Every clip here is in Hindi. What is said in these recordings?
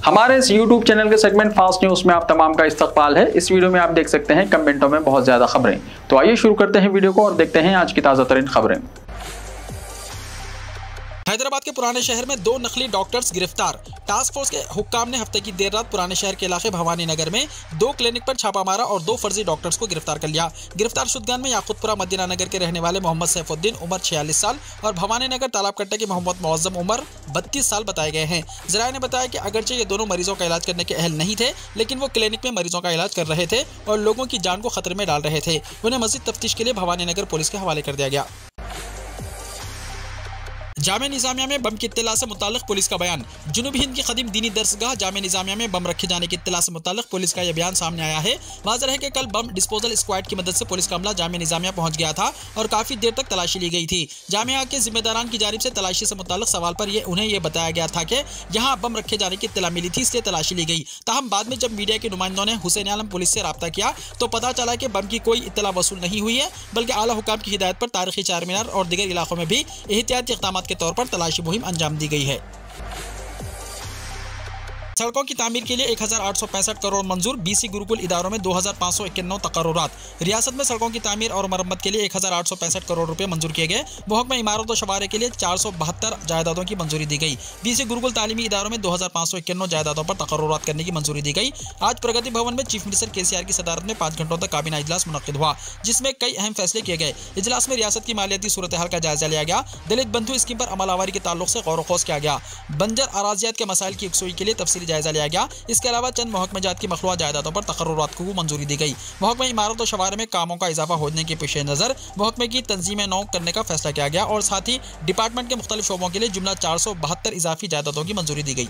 हमारे इस YouTube चैनल के सेगमेंट फास्ट न्यूज में आप तमाम का इस्तकबाल है। इस वीडियो में आप देख सकते हैं कमेंटों में बहुत ज्यादा खबरें। तो आइए शुरू करते हैं वीडियो को और देखते हैं आज की ताजा तरीन खबरें। हैदराबाद के पुराने शहर में 2 नकली डॉक्टर्स गिरफ्तार। टास्क फोर्स के हुक्काम ने हफ्ते की देर रात पुराने शहर के इलाके भवानी नगर में 2 क्लिनिक पर छापा मारा और 2 फर्जी डॉक्टर्स को गिरफ्तार कर लिया। गिरफ्तार शुदगान में याकुतपुरा मदीना नगर के रहने वाले मोहम्मद सैफुद्दीन उम्र 46 साल और भवानी नगर तालाबकट्टा के मोहम्मद मुअज्जम उम्र 32 साल बताए गए हैं। जराये ने बताया कि अगरचे ये दोनों मरीजों का इलाज करने के अहल नहीं थे, लेकिन वो क्लिनिक में मरीजों का इलाज कर रहे थे और लोगों की जान को खतरे में डाल रहे थे। उन्हें मजीद तफ्तीश के लिए भवानी नगर पुलिस के हवाले कर दिया गया। जामे निजामिया में बम की इत्तला से मुताल्लिक पुलिस का बयान। जुनूबी हिंद की कदीम दीनी दरसगाह जामे निजामिया में बम रखे जाने की इत्तला से मुताल्लिक पुलिस का यह बयान सामने आया है। वाज़ेह है कि कल बम डिस्पोजल स्क्वाड की मदद से पुलिस का अमला जामे निजामिया पहुंच गया था और काफी देर तक तलाशी ली गई थी। जामिया के जिम्मेदारान की जानिब से तलाशी से मुताल्लिक सवाल पर उन्हें यह बताया गया था कि यहाँ बम रखे जाने की इत्तला मिली थी, इसलिए तलाशी ली गई। ताहम बाद में जब मीडिया के नुमाइंदों ने हुसैन आलम पुलिस से रब्ता किया तो पता चला कि बम की कोई इत्तला वसूल नहीं हुई है, बल्कि आला हुकाम की हिदायत पर तारीखी चार मीनार और दीगर इलाकों में भी एहतियाती इक़दाम के तौर पर तलाशी मुहिम अंजाम दी गई है। सड़कों की तामीर के लिए 1865 करोड़ मंजूर। बीसी गुरुकुल इदारों में 2591 तकर्रुरात। रियासत में सड़कों की तामीर और मरम्मत के लिए 1865 करोड़ रुपए मंजूर किए गए। महकमा इमारत और शवारे के लिए 472 जायदादों की मंजूरी दी गई। बीसी गुरुकुल तालीमी इदारों में 2591 जायदादों पर तकर्रुरात करने की मंजूरी दी गई। आज प्रगति भवन में चीफ मिनिस्टर KCR की सदारत में 5 घंटों तक काबीना इजलास मुनक्किद हुआ, जिसमें कई अहम फैसले किए गए। इजलास में रियासत की मालियाती सूरत हाल का जायजा लिया गया। दलित बंधु स्कीम पर अमलावरी के ताल्लुक से गौर व खौज किया गया। बंजर अराजियात के मसाइल की यकसुई के लिए तफसीली जायजा लिया गया। इसके अलावा चंद महकमे जात की मखलूआ जायदादों पर तकर्रुरात को मंजूरी दी गई। महकमा इमारत और शवारे में कामों का इजाफा होने के पेश नज़र महकमे की तंजीमें नौ करने का फैसला किया गया और साथ ही डिपार्टमेंट के मुख्तलिफ शोबों के लिए जुमला 472 इजाफी जायदादों की मंजूरी दी गई।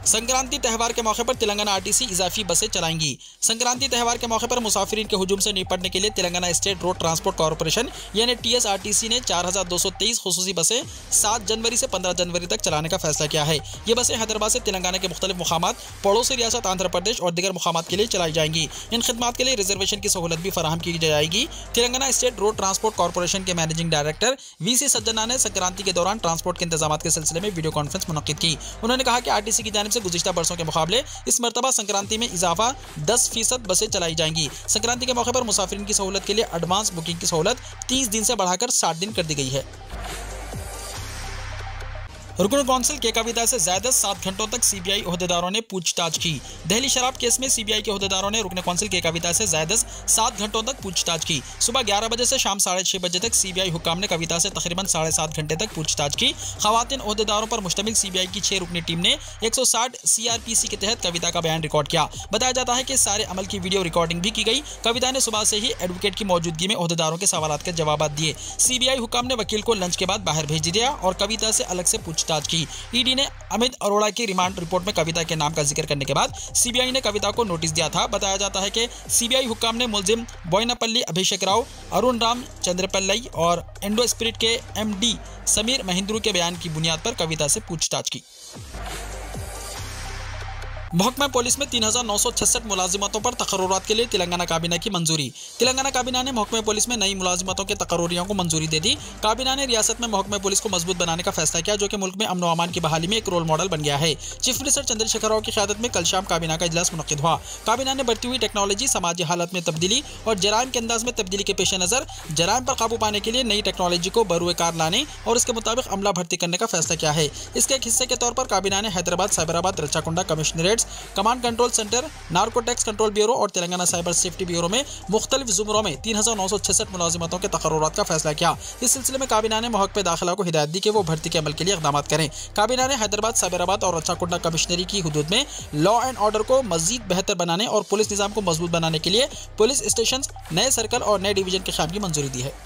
संक्रांति त्यौहार के मौके पर तेलंगाना RTC इजाफी बसें चलाएंगी। संक्रांति त्यौहार के मौके पर मुसाफिरीन के हुजूम से निपटने के लिए Telangana state road transport corporation यानी TSRTC ने 4223 खुसूसी बसें 7 जनवरी से 15 जनवरी तक चलाने का फैसला किया है। ये बसें हैदराबाद से तेलंगाना के मुख्तलिफ मुकामात, पड़ोसी रियासत आंध्र प्रदेश और दीगर मुकामात के लिए चलाई जाएंगी। इन खिदमात के लिए रिजर्वेशन की सहूलत भी फराहम की जाएगी। Telangana state road transport corporation के मैनेजिंग डायरेक्टर VC सज्जना ने संक्रांति के दौरान ट्रांसपोर्ट के इंतजाम के सिलसिले में वीडियो कॉन्फ्रेंस मुनक्किद की। उन्होंने कहा कि RTC की जानिब से गुज़िश्ता बरसों के मुकाबले इस मरतबा संक्रांति में इजाफा 10% बसें चलाई जाएंगी। संक्रांति के मौके पर मुसाफिरीन की सहूलत के लिए एडवांस बुकिंग की सहूलत 30 दिन से बढ़ाकर 60 दिन कर दी गई है। रुकन कौंसिल के कविता से ज़ायदा 7 घंटों तक CBI ओहदेदारों ने पूछताछ की। दिल्ली शराब केस में CBI के ओहदेदारों ने रुकन कौंसिल के कविता से ज़ायदा 7 घंटों तक पूछताछ की। सुबह 11 बजे से शाम 6:30 बजे तक CBI हुक्काम ने कविता से तकरीबन 7.5 घंटे तक पूछताछ की। खवातीन ओहदेदारों पर मुश्तमिल CBI की 6 रुकनी टीम ने 160 CRPC के तहत कविता का बयान रिकॉर्ड किया। बताया जाता है कि सारे अमल की वीडियो रिकॉर्डिंग भी की गई। कविता ने सुबह से ही एडवोकेट की मौजूदगी में ओहदेदारों के सवालात के जवाब दिए। CBI हुक्काम ने वकील को लंच के बाद बाहर भेज दिया और कविता से अलग से पूछताछ की। ED ने अमित अरोड़ा की रिमांड रिपोर्ट में कविता के नाम का जिक्र करने के बाद CBI ने कविता को नोटिस दिया था। बताया जाता है कि CBI हुक्काम ने मुलजिम बोयनापल्ली अभिषेक राव, अरुण राम चंद्रपल्लई और एंडो स्पिरिट के MD समीर महिंद्रू के बयान की बुनियाद पर कविता से पूछताछ की। महकमा पुलिस में 3966 मुलाजिमतों पर तकर्रुरात के लिए तेलंगाना काबीना की मंजूरी। तेलंगाना काबीना ने महकमा पुलिस में नई मुलाजिमतों के तकर्रुरियों को मंजूरी दे दी। काबीना ने रियासत में महकमा पुलिस को मजबूत बनाने का फैसला किया, जो कि मुल्क में अमन व अमान की बहाली में एक रोल मॉडल बन गया है। चीफ मिनिस्टर चंद्रशेखर राव की क़यादत में कल शाम काबीना का इजलास मुनक्किद हुआ। काबीना ने बढ़ती हुई टेक्नोलॉजी, समाजी हालत में तब्दीली और जराइम के अंदाज में तब्दीली के पेश नज़र जराइम पर काबू पाने के लिए नई टेक्नोलॉजी को बरूए कार लाने और इसके मुताबिक अमला भर्ती करने का फैसला किया है। इसके एक हिस्से के तौर पर काबीना ने Hyderabad, Cyberabad, Rachakonda commissionerates, command control centre, narcotics control bureau और तेलंगाना साइबर सेफ्टी ब्यूरो में मुख्तलिफ ज़ुमरों में 3966 मुलाजिमतों के तकर्रुरात का फैसला किया। इस सिलसिले में काबीना ने महकमे दाखिला को हिदायत दी कि वो भर्ती के अमल के लिए इक़दाम करें। काबीना ने हैदराबाद, साइबराबाद और रच्चाकुंडा कमिश्नरी की हुदूद में लॉ एंड ऑर्डर को मजीद बेहतर बनाने और पुलिस निज़ाम को मजबूत बनाने के लिए पुलिस स्टेशन, नए सर्कल और नए डिवीजन के क़याम की मंजूरी दी है।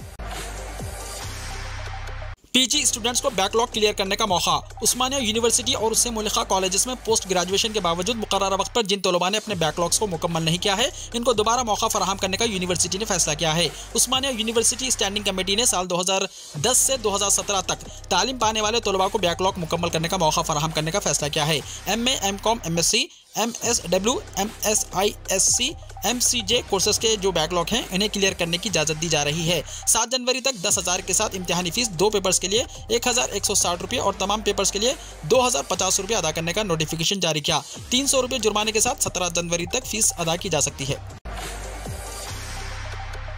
PG स्टूडेंट्स को बैकलॉग क्लियर करने का मौका। उस्मानिया यूनिवर्सिटी और उससे मुल्लिका कॉलेजेस में पोस्ट ग्रेजुएशन के बावजूद मुकर्रर वक्त पर जिन तलबा ने अपने बैकलॉग्स को मुकम्मल नहीं किया है, इनको दोबारा मौका फराहम करने का यूनिवर्सिटी ने फैसला किया है। उस्मानिया यूनिवर्सिटी स्टैंडिंग कमेटी ने साल 2010 से 2017 तक तालीम पाने वाले तलबा को बैकलॉग मुकम्मल करने का मौका फराहम करने का फैसला किया है। MA, MCOM, MSc, MSW, MSISC, MCJ courses के जो बैकलॉग हैं इन्हें क्लियर करने की इजाजत दी जा रही है। 7 जनवरी तक 10,000 के साथ इम्तिहानी फीस 2 पेपर्स के लिए 1,160 रुपये और तमाम पेपर्स के लिए 2,050 रुपये अदा करने का नोटिफिकेशन जारी किया। 300 रुपये जुर्माने के साथ 17 जनवरी तक फीस अदा की जा सकती है।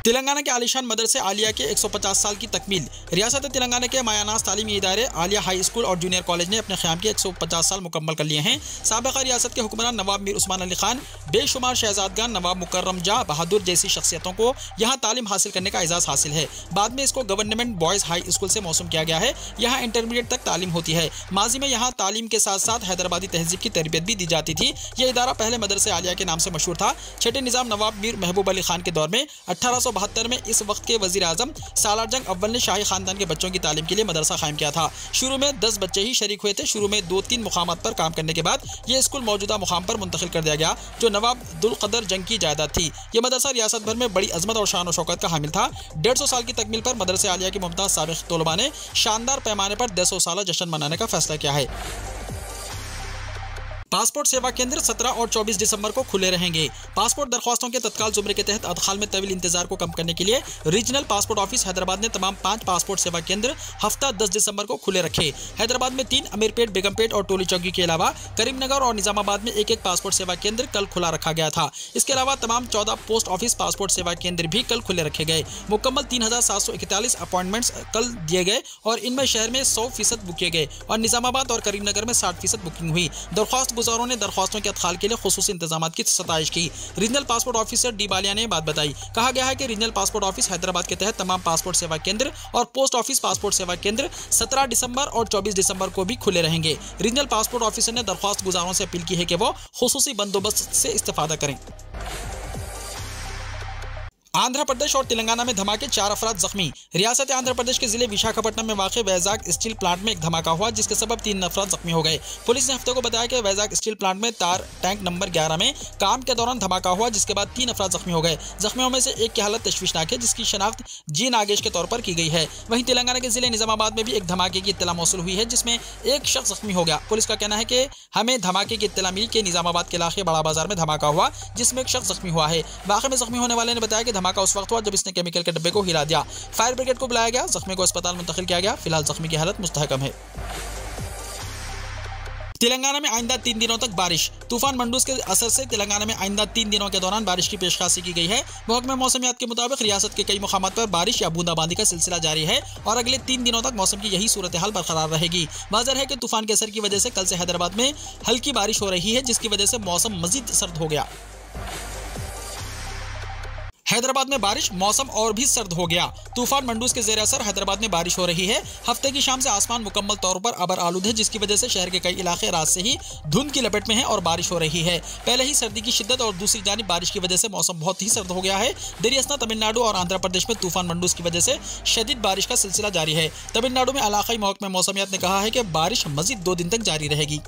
तेलंगाना के आलिशान मदरसे आलिया के 150 साल की तकमील। रियासत तेलंगाना के मायानाज तालीमी इदारे आलिया हाई स्कूल और जूनियर कॉलेज ने अपने क़याम के 150 साल मुकम्मल कर लिए हैं। साबिक़ा रियासत के हुक्मरान नवाब मीर उस्मान अली खान, बेशुमार शहजादगान, नवाब मुकर्रम जा बहादुर जैसी शख्सियतों को यहाँ तालीम हासिल करने का एजाज़ हासिल है। बाद में इसको गवर्नमेंट बॉयज़ हाई स्कूल से मौसूम किया गया है। यहाँ इंटरमीडिएट तक तालीम होती है। माजी में यहाँ तालीम के साथ साथ हैदराबादी तहजीब की तरबियत भी दी जाती थी। यह इदारा पहले मदरसे आलिया के नाम से मशहूर था। छठे निज़ाम नवाब मीर महबूब अली खान के दौर में 1872 में इस के वजीर आजम सालार जंग अव्वल ने शाही खानदान के बच्चों की तालीम के लिए मदरसा कायम किया था। शुरू में 10 बच्चे ही शरीक हुए थे। शुरू में 2-3 मुकामात पर काम करने के बाद यह स्कूल मौजूदा मुकाम पर मुंतकिल कर दिया गया, जो नवाब दुल कदर जंग की जायदाद थी। यह मदरसा रियासत भर में बड़ी अजमत और शान और शौकत का हामिल था। 150 साल की तकमील पर मदरसे आलिया के मुमताज साबिक़ तलबा ने शानदार पैमाने पर 150 साला जश्न मनाने का फैसला किया है। पासपोर्ट सेवा केंद्र 17 और 24 दिसंबर को खुले रहेंगे। पासपोर्ट दरख्वास्तों के तत्काल जुमरे के तहत अदखाल में तवील इंतजार को कम करने के लिए रीजनल पासपोर्ट ऑफिस हैदराबाद ने तमाम 5 पासपोर्ट सेवा केंद्र हफ्ता 10 दिसंबर को खुले रखे। हैदराबाद में 3, अमीरपेट, बेगमपेट और टोली चौकी के अलावा करीमनगर और निजामाबाद में 1-1 पासपोर्ट सेवा केंद्र कल खुला रखा गया था। इसके अलावा तमाम 14 पोस्ट ऑफिस पासपोर्ट सेवा केंद्र भी कल खुले रखे गए। मुकम्मल 3,741 अपॉइंटमेंट्स कल दिए गए और इनमें शहर में 100% बुक किए गए और निजामाबाद और करीमनगर में 60% बुकिंग हुई। दरख्वास्त गुजारों ने दरख्वास्तों के अदखाल के लिए खुसूसी इंतजामात की सताइश की। Regional passport officer D Ballia ने बात बताई। कहा गया है कि रीजनल पासपोर्ट ऑफिस हैदराबाद के तहत तमाम पासपोर्ट सेवा केंद्र और पोस्ट ऑफिस पासपोर्ट सेवा केंद्र 17 दिसंबर और 24 दिसंबर को भी खुले रहेंगे। रीजनल पासपोर्ट ऑफिसर ने दरख्वास्त गुजारों से अपील की है कि वो खुसूसी बंदोबस्त से इस्तेफादा करें। आंध्र प्रदेश और तेलंगाना में धमाके, 4 अफराद जख्मी। रियासत आंध्र प्रदेश के जिले विशाखापट्टनम में वाक़ वैजाग स्टील प्लांट में एक धमाका हुआ, जिसके सबब 3 अफराद जख्मी हो गए। पुलिस ने हफ्ते को बताया कि वैजाग स्टील प्लांट में तार टैंक नंबर 11 में काम के दौरान धमाका हुआ, जिसके बाद 3 अफराद जख्मी हो गए। जख्मियों में से एक की हालत तशवीशनाक है, जिसकी शनाख्त जी नागेश के तौर पर की गई है। वहीं तेलंगाना के जिले निजामाबाद में भी एक धमाके की इत्तला मौसूल हुई है, जिसमें एक शख्स जख्मी हो गया। पुलिस का कहना है कि हमें धमाके की इत्तला मिली कि निजामाबाद के इलाके बड़ा बाजार में धमाका हुआ, जिसमें एक शख्स जख्मी हुआ है। वाक़े में जख्मी होने वाले ने बताया कि धमाका उस वक्त हुआ जब ने केमिकल के डब्बे को हिला दिया। फायर ब्रिगेड को बुलाया गया, जख्मी को अस्पताल मुंतकिल किया गया। फिलहाल जख्मी की हालत मुस्तहकम है। तेलंगाना में आइंदा 3 दिनों तक बारिश। तूफान मंडूस के असर से तेलंगाना में आइंदा 3 दिनों के दौरान बारिश की पेशकशी की गई है। महकमे मौसमियात के मुताबिक रियासत के कई मुकामात पर बारिश या बूंदाबांदी का सिलसिला जारी है और अगले 3 दिनों तक मौसम की यही सूरत हाल बरकरार रहेगी। वाज़ेह है कि तूफान के असर की वजह से कल से हैदराबाद में हल्की बारिश हो रही है, जिसकी वजह से मौसम मजीद सर्द हो गया। हैदराबाद में बारिश, मौसम और भी सर्द हो गया। तूफान मंडूस के जेर असर हैदराबाद में बारिश हो रही है। हफ्ते की शाम से आसमान मुकम्मल तौर पर अबर आलूद है, जिसकी वजह से शहर के कई इलाके रात से ही धुंध की लपेट में हैं और बारिश हो रही है। पहले ही सर्दी की शिद्दत और दूसरी जानिब बारिश की वजह से मौसम बहुत ही सर्द हो गया है। दरियासना तमिलनाडु और आंध्र प्रदेश में तूफान मंडूस की वजह से शदीद बारिश का सिलसिला जारी है। तमिलनाडु में इलाकाई महकमे मौसमियात ने कहा है कि बारिश मजीद 2 दिन तक जारी रहेगी।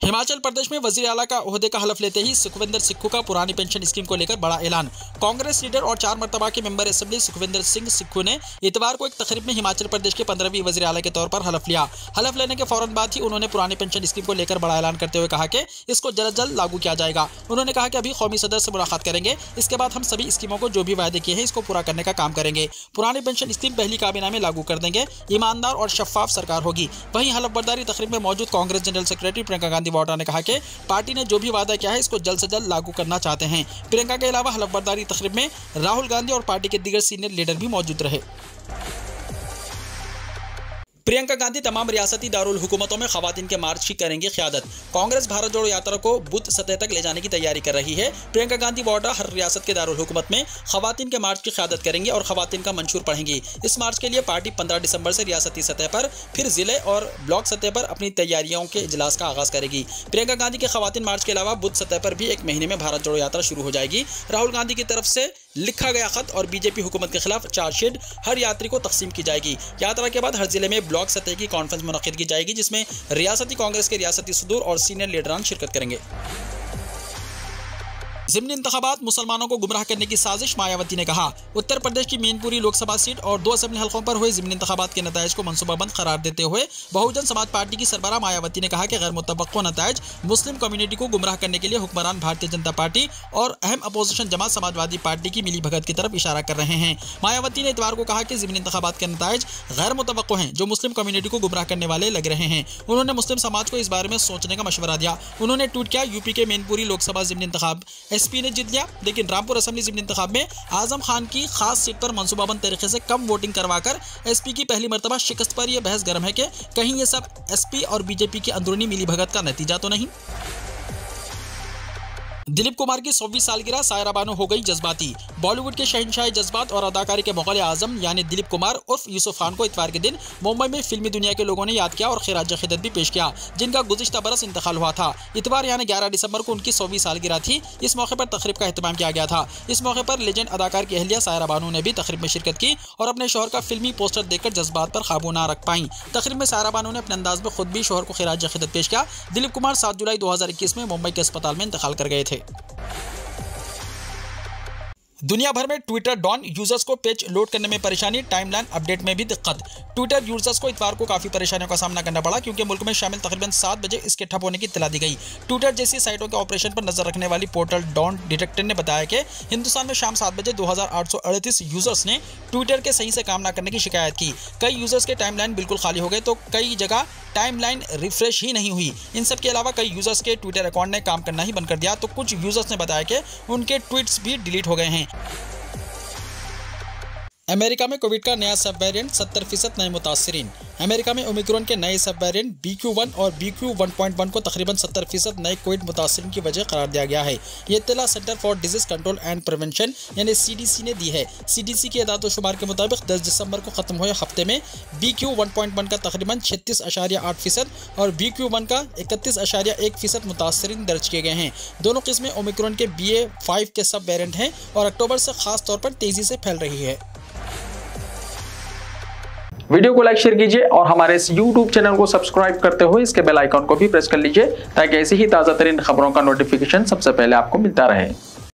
हिमाचल प्रदेश में वजीर आला का ओहदे का हलफ लेते ही सुखविंदर सिक्खू का पुरानी पेंशन स्कीम को लेकर बड़ा ऐलान। कांग्रेस लीडर और 4 मरतबा के मेंबर असेंबली सुखविंदर सिंह सिक्खू ने इतवार को एक तकरीब में हिमाचल प्रदेश के 15वीं वजीर आला के तौर पर हलफ लिया। हलफ लेने के फौरन बाद ही उन्होंने पुरानी पेंशन स्कीम को लेकर बड़ा ऐलान करते हुए कहा कि इसको जल्द जल्द लागू किया जाएगा। उन्होंने कहा कि अभी कौमी सदर से मुलाकात करेंगे, इसके बाद हम सभी स्कीमों को जो भी वायदे किए हैं इसको पूरा करने का काम करेंगे। पुरानी पेंशन स्कीम पहली काबीना में लागू कर देंगे। ईमानदार और शफाफ सरकार होगी। वहीं हलफ बर्दारी तकरीब में मौजूद कांग्रेस जनरल सेक्रेटरी प्रियंका गांधी वाड्रा ने कहा कि पार्टी ने जो भी वादा किया है इसको जल्द से जल्द लागू करना चाहते हैं। प्रियंका के अलावा हलफ बर्दारी तकरीब में राहुल गांधी और पार्टी के दीगर सीनियर लीडर भी मौजूद रहे। प्रियंका गांधी तमाम रियासती दारुल हुकूमतों में खवातीन के मार्च की करेंगी क़यादत। कांग्रेस भारत जोड़ो यात्रा को बूथ सतह तक ले जाने की तैयारी कर रही है। प्रियंका गांधी वाड्रा हर रियासत के दारुल हुकूमत में खवातीन के मार्च की क़यादत करेंगी और खवातीन का मंशूर पढ़ेंगी। इस मार्च के लिए पार्टी 15 दिसंबर से रियासती सतह पर, फिर जिले और ब्लॉक सतह पर अपनी तैयारियों के इजलास का आगाज़ करेगी। प्रियंका गांधी के खवातीन मार्च के अलावा बूथ सतह पर भी 1 महीने में भारत जोड़ो यात्रा शुरू हो जाएगी। राहुल गांधी की तरफ से लिखा गया खत और बीजेपी हुकूमत के खिलाफ चार्जशीट हर यात्री को तकसीम की जाएगी। यात्रा के बाद हर जिले में ब्लॉक सतह की कॉन्फ्रेंस मुनक्किद की जाएगी, जिसमें रियासती कांग्रेस के रियासती सदूर और सीनियर लीडरान शिरकत करेंगे। ज़िमनी इंतखाबात मुसलमानों को गुमराह करने की साजिश, मायावती ने कहा। उत्तर प्रदेश की मैनपुरी लोकसभा सीट और 2 असेंबली हलकों पर हुए ज़िमनी इंतखाबात के नताइज को मंसूबाबंद करार देते हुए बहुजन समाज पार्टी की सरबराह मायावती ने कहा कि गैर मुतवक्को नताइज मुस्लिम कम्युनिटी को गुमराह करने के लिए हुक्मरान भारतीय जनता पार्टी और अहम अपोजिशन जमात समाजवादी पार्टी की मिली भगत की तरफ इशारा कर रहे हैं। मायावती ने इतवार को कहा कि ज़िमनी इंतखाबात के नताइज गैर मुतवक्को हैं जो मुस्लिम कम्युनिटी को गुमराह करने वाले लग रहे हैं। उन्होंने मुस्लिम समाज को इस बारे में सोचने का मशवरा दिया। उन्होंने ट्वीट किया, यूपी के मैनपुरी लोकसभा ज़िमनी इंतखाब एसपी ने जीत लिया, लेकिन रामपुर असेंबली ज़िमनी इंतखाब में आजम खान की खास सीट पर मंसूबाबंद तरीके से कम वोटिंग करवाकर एसपी की पहली मर्तबा शिकस्त पर यह बहस गर्म है कि कहीं ये सब एसपी और बीजेपी की अंदरूनी मिली भगत का नतीजा तो नहीं। दिलीप कुमार की 100वीं सालगिरह, सायरा बानो हो गई जज्बाती। बॉलीवुड के शहंशाह जज्बात और अदाकारी के मुग़ल आज़म यानी दिलीप कुमार उर्फ यूसुफ खान को इतवार के दिन मुंबई में फिल्मी दुनिया के लोगों ने याद किया और खिराज अक़ीदत भी पेश किया, जिनका गुज़िश्ता बरस इंतकाल हुआ था। इतवार यानी 11 दिसंबर को उनकी 100वीं सालगिरह थी। इस मौके पर तक़रीब का एहतमाम किया गया था। इस मौके पर लेजेंड अदाकार की अहलिया सायरा बानो ने भी तक़रीब में शिरकत की और अपने शौहर का फिल्मी पोस्टर देखकर जज्बात पर काबू ना रख पाई। तक़रीब में सायरा बानो ने अपने अंदाज में खुद भी शौहर को खिराज अक़ीदत पेश किया। दिलीप कुमार 7 जुलाई 2021 में मुंबई के अस्पताल में इंतकाल कर गए थे। दुनिया भर में ट्विटर डॉन यूजर्स को पेज लोड करने में परेशानी, टाइमलाइन अपडेट में भी दिक्कत। ट्विटर यूजर्स को इतवार को काफी परेशानियों का सामना करना पड़ा क्योंकि मुल्क में शामिल तकरीबन 7 बजे इसके ठप होने की इत्तला दी गई। ट्विटर जैसी साइटों के ऑपरेशन पर नजर रखने वाली पोर्टल डॉन डिटेक्टर ने बताया कि हिंदुस्तान में शाम 7 बजे 2838 यूजर्स ने ट्विटर के सही से काम न करने की शिकायत की। कई यूजर्स के टाइमलाइन बिल्कुल खाली हो गए तो कई जगह टाइमलाइन रिफ्रेश ही नहीं हुई। इन सब के अलावा कई यूजर्स के ट्विटर अकाउंट ने काम करना ही बंद कर दिया तो कुछ यूजर्स ने बताया कि उनके ट्वीट्स भी डिलीट हो गए हैं। अमेरिका में कोविड का नया सब वेरिएंट, 70% नए मुतासरीन। अमेरिका में ओमिक्रॉन के नए सब वेरिएंट BQ.1 और BQ.1.1 को तकरीबन 70% नए कोविड मुतासरीन की वजह करार दिया गया है। ये इत्तला centre for disease control and prevention यानी CDC ने दी है। CDC के एदाद-ओ-शुमार के मुताबिक 10 दिसंबर को खत्म हुए हफ्ते में BQ.1.1 का तकरीबन 36.8% और BQ.1 का 31.1% मुतासरीन दर्ज किए गए हैं। दोनों किस्में ओमिक्रॉन के BA.5 के सब वेरिएंट हैं और अक्टूबर से खास तौर पर तेजी से फैल रही है। वीडियो को लाइक शेयर कीजिए और हमारे इस YouTube चैनल को सब्सक्राइब करते हुए इसके बेल आइकन को भी प्रेस कर लीजिए ताकि ऐसी ही ताज़ा तरीन खबरों का नोटिफिकेशन सबसे पहले आपको मिलता रहे।